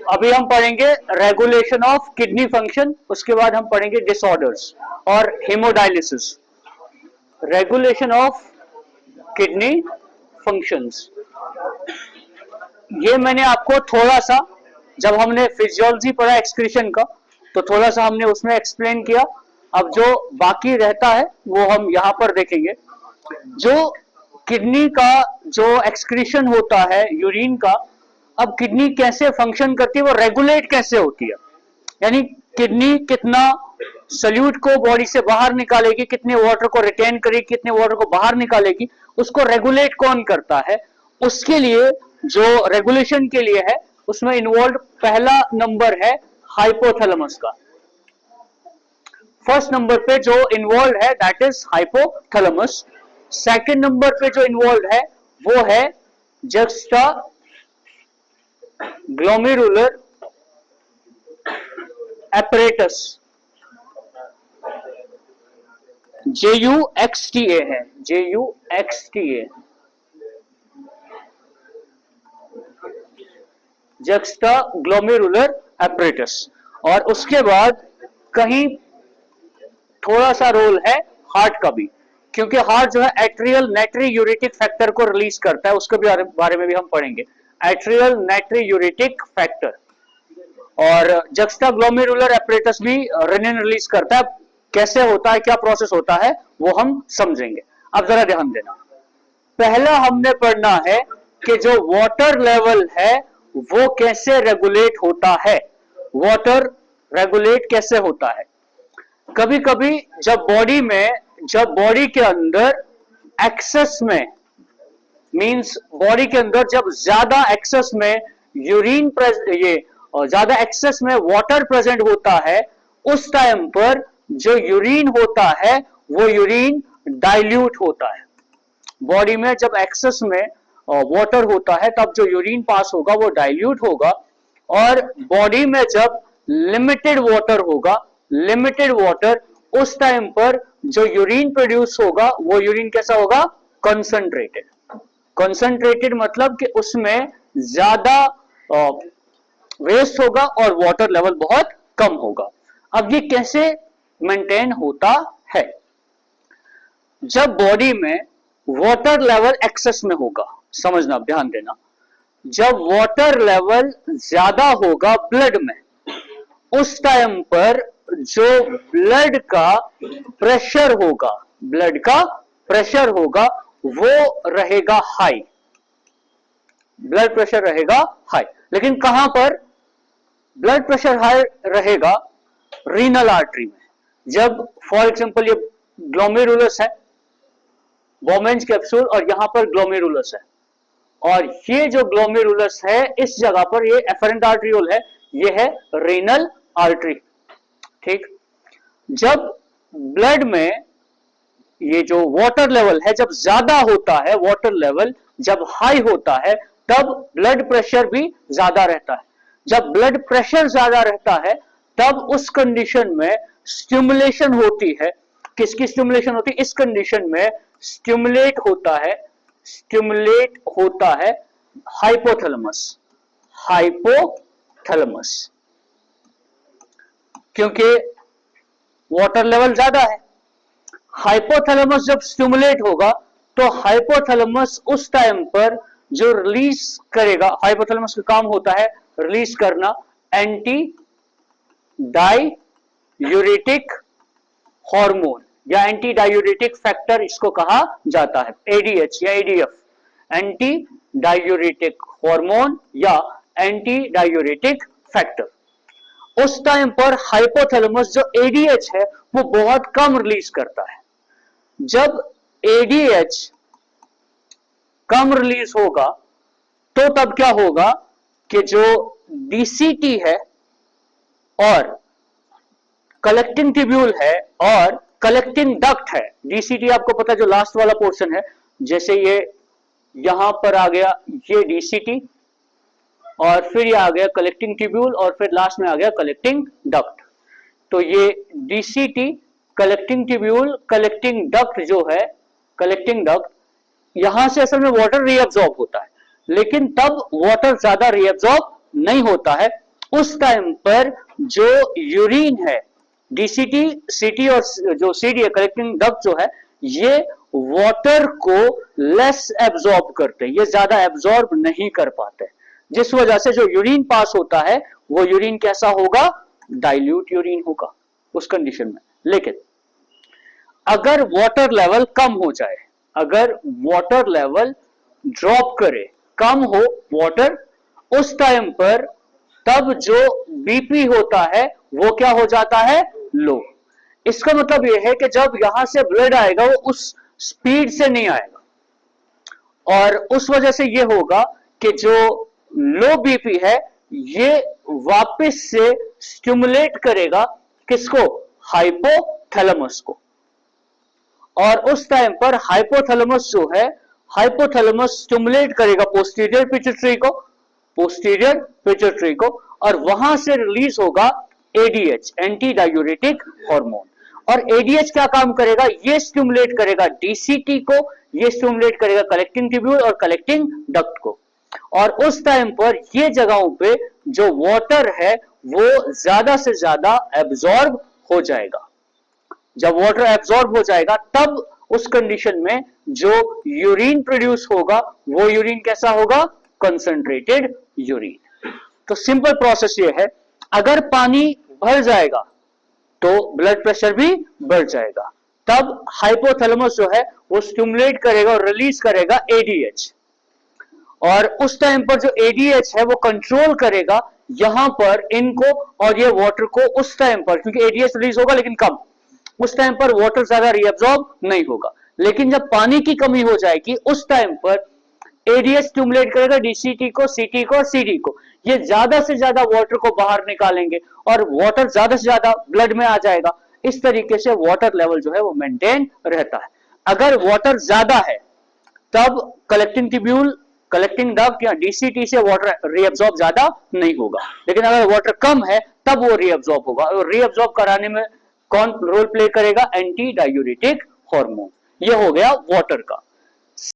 अभी हम पढ़ेंगे रेगुलेशन ऑफ किडनी फंक्शन, उसके बाद हम पढ़ेंगे डिसऑर्डर्स और hemodialysis. Regulation of kidney functions, ये मैंने आपको थोड़ा सा, जब हमने फिजियोलॉजी पढ़ा एक्सक्रीशन का, तो थोड़ा सा हमने उसमें एक्सप्लेन किया। अब जो बाकी रहता है वो हम यहां पर देखेंगे। जो किडनी का जो एक्सक्रीशन होता है यूरिन का, अब किडनी कैसे फंक्शन करती है, वो रेगुलेट कैसे होती है, यानी किडनी कितना सल्यूट को बॉडी से बाहर निकालेगी, कितने वाटर को रिटेन करेगी, कितने वाटर को बाहर निकालेगी, उसको रेगुलेट कौन करता है। उसके लिए जो रेगुलेशन के लिए है, उसमें इन्वॉल्व पहला नंबर है हाइपोथैलेमस का। फर्स्ट नंबर पे जो इन्वॉल्व है that is hypothalamus. Second number पे जो इन्वॉल्व है वो है जस्टा ग्लोमेरुलर एपरेटस, JUXTA है, JUXTA, जस्टा ग्लोमेरुलर एपरेटस। और उसके बाद कहीं थोड़ा सा रोल है हार्ट का भी, क्योंकि हार्ट जो है एट्रियल नाइट्री यूरेटिक फैक्टर को रिलीज करता है, उसके बारे में भी हम पढ़ेंगे, एट्रियल नाइट्री यूरेटिक फैक्टर। और जक्स्टा ग्लोमेरुलर एपरेटस भी रेनिन रिलीज करता है। कैसे होता है, क्या प्रोसेस होता है, वो हम समझेंगे। अब जरा ध्यान देना, पहला हमने पढ़ना है कि जो वाटर लेवल है वो कैसे रेगुलेट होता है। वाटर रेगुलेट कैसे होता है, कभी कभी जब बॉडी के अंदर एक्सेस में, मींस बॉडी के अंदर जब ज्यादा एक्सेस में यूरिन ज्यादा एक्सेस में वाटर प्रेजेंट होता है, उस टाइम पर जो यूरिन होता है वो यूरिन डाइल्यूट होता है। बॉडी में जब एक्सेस में वाटर होता है तब जो यूरिन पास होगा वो डाइल्यूट होगा, और बॉडी में जब लिमिटेड वाटर होगा, लिमिटेड वाटर, उस टाइम पर जो यूरिन प्रोड्यूस होगा वो यूरिन कैसा होगा, कंसंट्रेटेड। कंसंट्रेटेड मतलब कि उसमें ज्यादा वेस्ट होगा और वाटर लेवल बहुत कम होगा। अब ये कैसे मेंटेन होता है, जब बॉडी में वाटर लेवल एक्सेस में होगा, समझना ध्यान देना, जब वाटर लेवल ज्यादा होगा ब्लड में, उस टाइम पर जो ब्लड का प्रेशर होगा, ब्लड का प्रेशर होगा वो रहेगा हाई, ब्लड प्रेशर रहेगा हाई। लेकिन कहां पर ब्लड प्रेशर हाई रहेगा, रीनल आर्टरी में। जब फॉर एग्जांपल ये ग्लोमेरुलस है, बोमेंज कैप्सूल, और यहां पर ग्लोमेरुलस है, और ये जो ग्लोमेरुलस है इस जगह पर ये एफरेंट आर्टरियोल है, ये है रीनल आर्टरी। ठीक, जब ब्लड में ये जो वाटर लेवल है जब ज्यादा होता है, वाटर लेवल जब हाई होता है, तब ब्लड प्रेशर भी ज्यादा रहता है। जब ब्लड प्रेशर ज्यादा रहता है तब उस कंडीशन में स्टिमुलेशन होती है। किसकी स्टिमुलेशन होती है, इस कंडीशन में स्टिमुलेट होता है हाइपोथैलेमस, हाइपोथैलेमस, क्योंकि वाटर लेवल ज्यादा है। हाइपोथैलेमस जब स्टिमुलेट होगा तो हाइपोथैलेमस उस टाइम पर जो रिलीज करेगा, हाइपोथैलेमस का काम होता है रिलीज करना एंटी डायूरेटिक हार्मोन या एंटी डायूरेटिक फैक्टर, इसको कहा जाता है एडीएच या एडीएफ, एंटी डायूरेटिक हार्मोन या एंटी डायूरेटिक फैक्टर। उस टाइम पर हाइपोथैलेमस जो एडीएच है वो बहुत कम रिलीज करता है। जब एडीएच कम रिलीज होगा तो तब क्या होगा कि जो डीसीटी है और कलेक्टिंग ट्यूब्यूल है और कलेक्टिंग डक्ट है, डीसीटी आपको पता है जो लास्ट वाला पोर्शन है, जैसे ये यहां पर आ गया ये डीसीटी, और फिर ये आ गया कलेक्टिंग ट्यूब्यूल, और फिर लास्ट में आ गया कलेक्टिंग डक्ट। तो ये DCT, collecting tubule, collecting duct जो है, कलेक्टिंग डक्ट, यहां से असल में वाटर रीअब्सॉर्ब होता है। लेकिन तब वाटर ज्यादा रीअब्सॉर्ब नहीं होता है। उस टाइम पर जो यूरिन है, डीसीटी, सीटी और जो सीडी है, कलेक्टिंग डक्ट जो है, ये वाटर को लेस एब्जॉर्ब करते हैं, ये ज्यादा एब्जॉर्ब नहीं कर पाते, जिस वजह से जो यूरिन पास होता है वो यूरिन कैसा होगा, डाइल्यूट यूरिन होगा उस कंडीशन में। लेकिन अगर वाटर लेवल कम हो जाए, अगर वाटर लेवल ड्रॉप करे, कम हो वाटर, उस टाइम पर तब जो बीपी होता है वो क्या हो जाता है, लो। इसका मतलब यह है कि जब यहां से ब्लड आएगा वो उस स्पीड से नहीं आएगा, और उस वजह से यह होगा कि जो लो बीपी है ये वापस से स्टिमुलेट करेगा किसको, हाइपोथैलेमस को। और उस टाइम पर हाइपोथैलेमस जो है, हाइपोथैलेमस स्टिमुलेट करेगा पोस्टीरियर पिट्यूटरी को, पोस्टीरियर पिट्यूटरी को, और वहां से रिलीज होगा एडीएच, एंटी डायूरेटिक हार्मोन। और एडीएच क्या काम करेगा, ये स्टिमुलेट करेगा डीसीटी को, ये स्टिमुलेट करेगा कलेक्टिंग ट्यूब्यूल और कलेक्टिंग डक्ट को। और उस टाइम पर ये जगहों पे जो वाटर है वो ज्यादा से ज्यादा एब्जॉर्ब हो जाएगा। जब वाटर एब्जॉर्ब हो जाएगा तब उस कंडीशन में जो यूरिन प्रोड्यूस होगा वो यूरिन कैसा होगा, कंसंट्रेटेड यूरिन। तो सिंपल प्रोसेस ये है, अगर पानी भर जाएगा तो ब्लड प्रेशर भी बढ़ जाएगा, तब हाइपोथैलेमस जो है वो स्टिमुलेट करेगा और रिलीज करेगा एडीएच, और उस टाइम पर जो एडीएच है वो कंट्रोल करेगा यहां पर इनको और ये वाटर को। उस टाइम पर क्योंकि एडीएच रिलीज होगा लेकिन कम, उस टाइम पर वाटर ज्यादा रीअब्सॉर्ब नहीं होगा। लेकिन जब पानी की कमी हो जाएगी उस टाइम पर एडीएच स्टिमुलेट करेगा डीसीटी को, सीटी को और सीडी को, ये ज्यादा से ज्यादा वाटर को बाहर निकालेंगे और वाटर ज्यादा से ज्यादा ब्लड में आ जाएगा। इस तरीके से वाटर लेवल जो है वो मेंटेन रहता है। अगर वाटर ज्यादा है तब कलेक्टिंग ट्यूब्यूल, कलेक्टिंग डक्ट या डीसीटी से वाटर रीअब्सॉर्ब ज्यादा नहीं होगा, लेकिन अगर वाटर कम है तब वो रीअब्सॉर्ब होगा। और रीअब्सॉर्ब कराने में कौन रोल प्ले करेगा, एंटी डायूरेटिक हार्मोन। ये हो गया वाटर का।